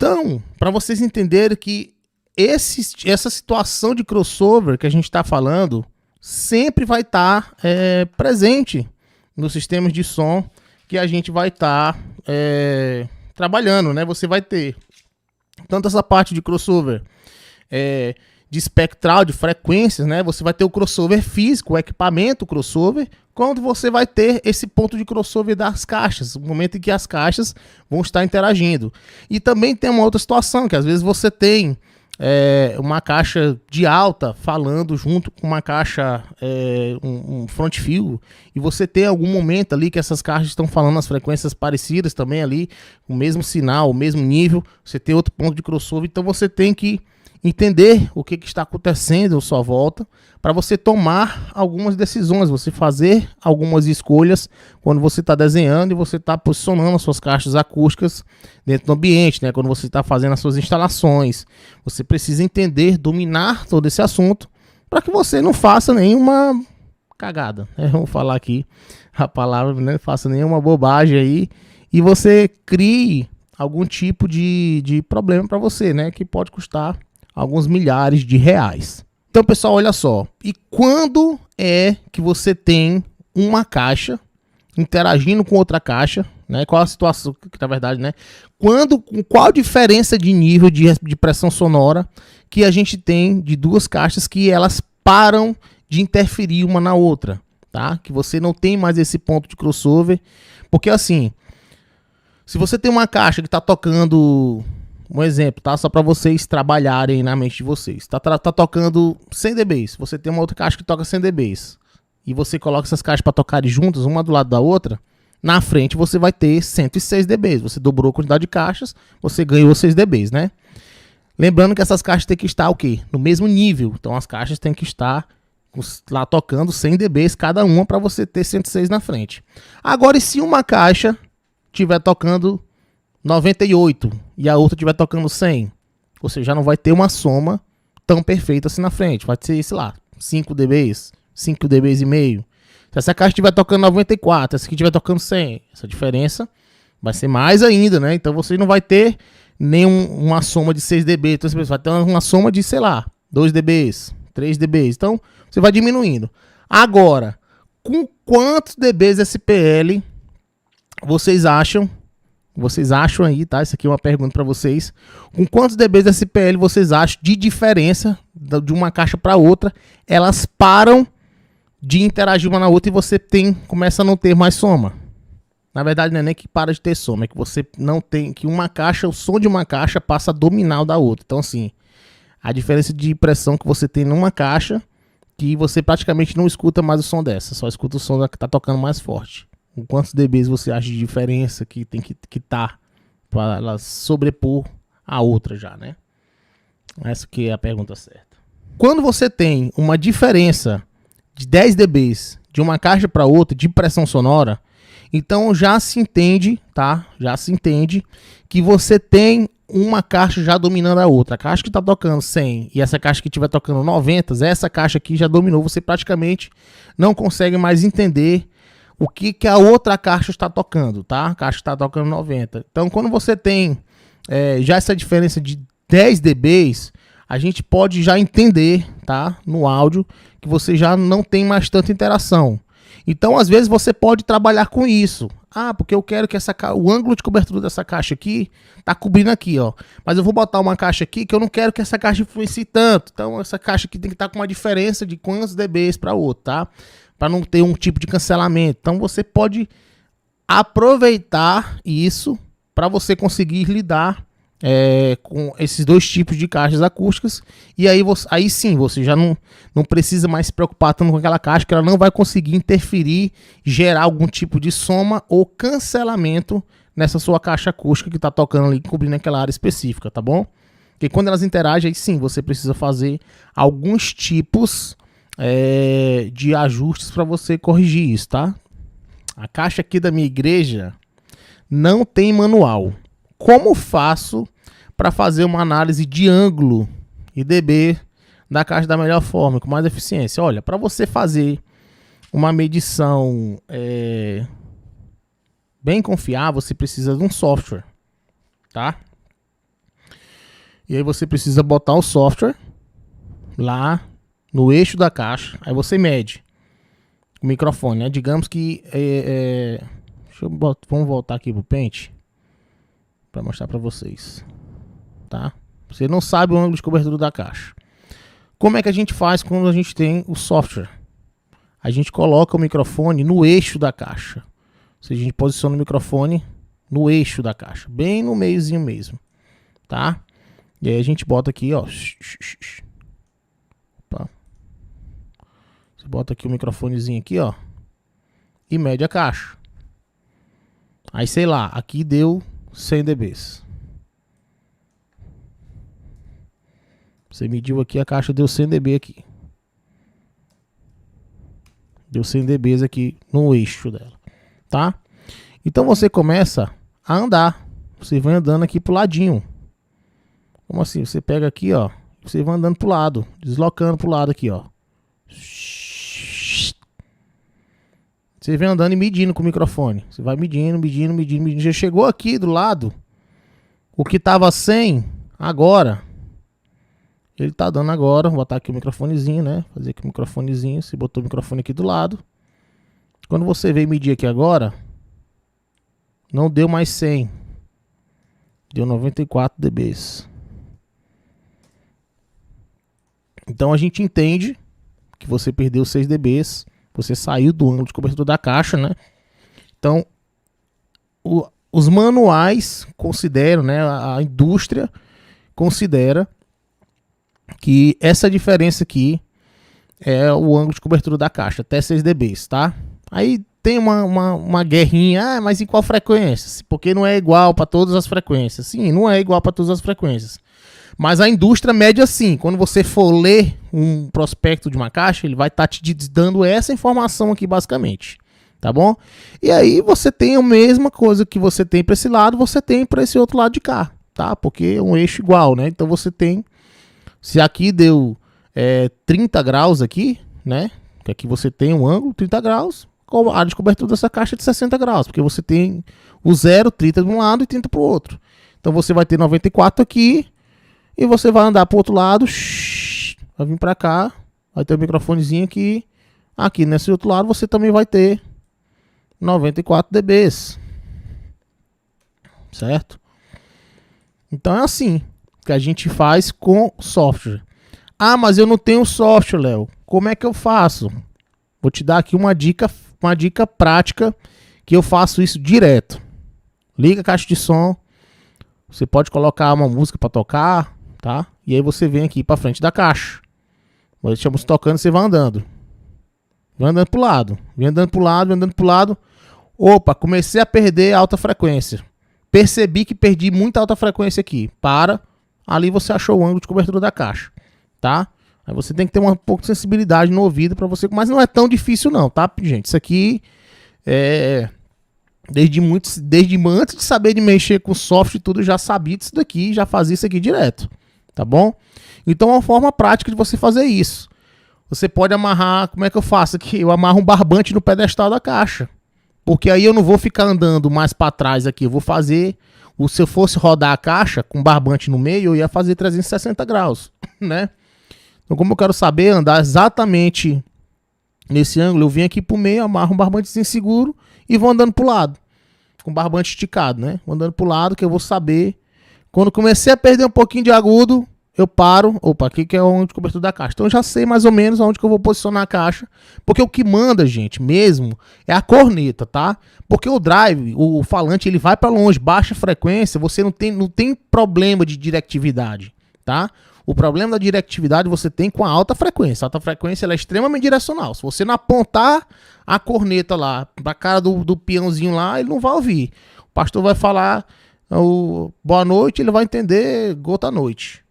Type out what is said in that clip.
Então, para vocês entenderem que essa situação de crossover que a gente está falando sempre vai estar presente nos sistemas de som que a gente vai estar trabalhando, né? Você vai ter tanto essa parte de crossover de espectral, de frequências, né? Você vai ter o crossover físico, o equipamento crossover, quando você vai ter esse ponto de crossover das caixas, o momento em que as caixas vão estar interagindo. E também tem uma outra situação, que às vezes você tem uma caixa de alta falando junto com uma caixa, um front field, e você tem algum momento ali que essas caixas estão falando as frequências parecidas também ali, o mesmo sinal, o mesmo nível, você tem outro ponto de crossover, então você tem que entender o que está acontecendo à sua volta para você tomar algumas decisões, você fazer algumas escolhas quando você está desenhando e você está posicionando as suas caixas acústicas dentro do ambiente, né? Quando você está fazendo as suas instalações, você precisa entender, dominar todo esse assunto para que você não faça nenhuma cagada, né? Vamos falar aqui a palavra, não faça nenhuma bobagem aí e você crie algum tipo de problema para você, né? Que pode custar alguns milhares de reais. Então, pessoal, olha só. E quando é que você tem uma caixa interagindo com outra caixa, né? Qual a situação, que na verdade, né? Qual a diferença de nível de pressão sonora que a gente tem de duas caixas que elas param de interferir uma na outra, tá? Que você não tem mais esse ponto de crossover. Porque assim, se você tem uma caixa que está tocando... Um exemplo, tá? Só para vocês trabalharem na mente de vocês. Tá tocando 100 dB. Você tem uma outra caixa que toca 100 dB. E você coloca essas caixas para tocarem juntas, uma do lado da outra. Na frente você vai ter 106 dB. Você dobrou a quantidade de caixas, você ganhou 6 dB, né? Lembrando que essas caixas têm que estar o quê? No mesmo nível. Então as caixas têm que estar lá tocando 100 dB cada uma para você ter 106 na frente. Agora, e se uma caixa estiver tocando 98 e a outra estiver tocando 100, você já não vai ter uma soma tão perfeita assim na frente. Vai ser, sei lá, 5 dB, 5 dB e meio. Se essa caixa estiver tocando 94, essa aqui estiver tocando 100, essa diferença vai ser mais ainda, né? Então você não vai ter nenhuma soma de 6 dB. Então você vai ter uma soma de, sei lá, 2 dB, 3 dB. Então você vai diminuindo. Agora, com quantos dB SPL vocês acham? Vocês acham aí, tá? Isso aqui é uma pergunta para vocês. Com quantos dB SPL vocês acham de diferença de uma caixa para outra? Elas param de interagir uma na outra e você começa a não ter mais soma. Na verdade, não é nem que para de ter soma, é que você não tem, que uma caixa, o som de uma caixa passa a dominar o da outra. Então, assim, a diferença de pressão que você tem numa caixa, que você praticamente não escuta mais o som dessa, só escuta o som da que tá tocando mais forte. Com quantos dBs você acha de diferença que tem que tá para ela sobrepor a outra já, né? Essa que é a pergunta certa. Quando você tem uma diferença de 10 dBs de uma caixa para outra de pressão sonora, então já se entende, tá? Já se entende que você tem uma caixa já dominando a outra. A caixa que está tocando 100 e essa caixa que estiver tocando 90, essa caixa aqui já dominou. Você praticamente não consegue mais entender o que a outra caixa está tocando, tá? A caixa está tocando 90. Então, quando você tem já essa diferença de 10 dBs, a gente pode já entender, tá? No áudio, que você já não tem mais tanta interação. Então, às vezes, você pode trabalhar com isso. Ah, porque eu quero que o ângulo de cobertura dessa caixa aqui tá cobrindo aqui, ó. Mas eu vou botar uma caixa aqui que eu não quero que essa caixa influencie tanto. Então, essa caixa aqui tem que estar com uma diferença de quantos dBs para outra, tá? Para não ter um tipo de cancelamento. Então você pode aproveitar isso para você conseguir lidar com esses dois tipos de caixas acústicas. E aí sim, você já não precisa mais se preocupar tanto com aquela caixa, que ela não vai conseguir interferir, gerar algum tipo de soma ou cancelamento nessa sua caixa acústica que está tocando ali, cobrindo aquela área específica, tá bom? Porque quando elas interagem, aí sim, você precisa fazer alguns tipos de ajustes para você corrigir isso, tá? A caixa aqui da minha igreja não tem manual. Como faço para fazer uma análise de ângulo e dB da caixa da melhor forma, com mais eficiência? Olha, para você fazer uma medição bem confiável, você precisa de um software, tá? E aí você precisa botar o software lá no eixo da caixa. Aí você mede o microfone, né? Digamos que vamos voltar aqui pro pente para mostrar para vocês, tá? Você não sabe o ângulo de cobertura da caixa. Como é que a gente faz quando a gente tem o software? A gente coloca o microfone no eixo da caixa. Ou seja, a gente posiciona o microfone no eixo da caixa, bem no meiozinho mesmo, tá? E aí a gente bota aqui, ó. Opa. Você bota aqui o microfonezinho aqui, ó, e mede a caixa. Aí, sei lá, aqui deu 100 dBs. Você mediu aqui, a caixa deu 100 dB aqui. Deu 100 dBs aqui no eixo dela, tá? Então você começa a andar. Você vai andando aqui pro ladinho. Como assim? Você pega aqui, ó. Você vai andando pro lado. Deslocando pro lado aqui, ó. Você vem andando e medindo com o microfone. Você vai medindo. Já chegou aqui do lado. O que tava 100, agora ele tá dando agora. Vou botar aqui o microfonezinho, né? Fazer aqui o microfonezinho. Você botou o microfone aqui do lado. Quando você veio medir aqui agora, não deu mais 100. Deu 94 dBs. Então a gente entende que você perdeu 6 dBs. Você saiu do ângulo de cobertura da caixa, né? Então, os manuais consideram, né? A indústria considera que essa diferença aqui é o ângulo de cobertura da caixa, até 6 dBs, tá? Aí tem uma guerrinha, mas em qual frequência? Porque não é igual para todas as frequências. Sim, não é igual para todas as frequências. Mas a indústria mede assim. Quando você for ler um prospecto de uma caixa, ele vai estar te dando essa informação aqui, basicamente. Tá bom? E aí você tem a mesma coisa que você tem para esse lado, você tem para esse outro lado de cá, tá? Porque é um eixo igual, né? Então você tem... Se aqui deu 30 graus aqui, né? Que aqui você tem um ângulo, 30 graus. A área de cobertura dessa caixa é de 60 graus. Porque você tem o 0, 30 de um lado e 30 para o outro. Então você vai ter 94 aqui. E você vai andar pro outro lado, vai vir pra cá, vai ter o microfonezinho aqui. Aqui nesse outro lado você também vai ter 94 dBs. Certo? Então é assim que a gente faz com software. Ah, mas eu não tenho software, Léo. Como é que eu faço? Vou te dar aqui uma dica prática que eu faço isso direto. Liga a caixa de som. Você pode colocar uma música para tocar, tá? E aí você vem aqui para frente da caixa. Deixamos tocando, você vai andando. Vai andando pro lado. Vem andando pro lado, vem andando pro lado. Opa, comecei a perder alta frequência. Percebi que perdi muita alta frequência aqui. Para. Ali você achou o ângulo de cobertura da caixa, tá? Aí você tem que ter um pouco de sensibilidade no ouvido para você, mas não é tão difícil não, tá, gente? Isso aqui desde antes de saber de mexer com software e tudo, eu já sabia disso daqui, já fazia isso aqui direto, tá bom? Então é uma forma prática de você fazer isso. Você pode amarrar, como é que eu faço aqui? Eu amarro um barbante no pedestal da caixa, porque aí eu não vou ficar andando mais para trás aqui, eu vou fazer, se eu fosse rodar a caixa com barbante no meio, eu ia fazer 360 graus, né? Então como eu quero saber andar exatamente nesse ângulo, eu venho aqui pro meio, amarro um barbantezinho seguro e vou andando pro lado, com o barbante esticado, né? Vou andando pro lado que eu vou saber. Quando comecei a perder um pouquinho de agudo, eu paro. Opa, aqui que é onde de cobertura da caixa. Então eu já sei mais ou menos onde que eu vou posicionar a caixa. Porque o que manda, gente, mesmo, é a corneta, tá? Porque o drive, o falante, ele vai para longe, baixa frequência, você não tem problema de directividade, tá? O problema da directividade você tem com a alta frequência. A alta frequência ela é extremamente direcional. Se você não apontar a corneta lá pra cara do peãozinho lá, ele não vai ouvir. O pastor vai falar boa noite, ele vai entender gota à noite.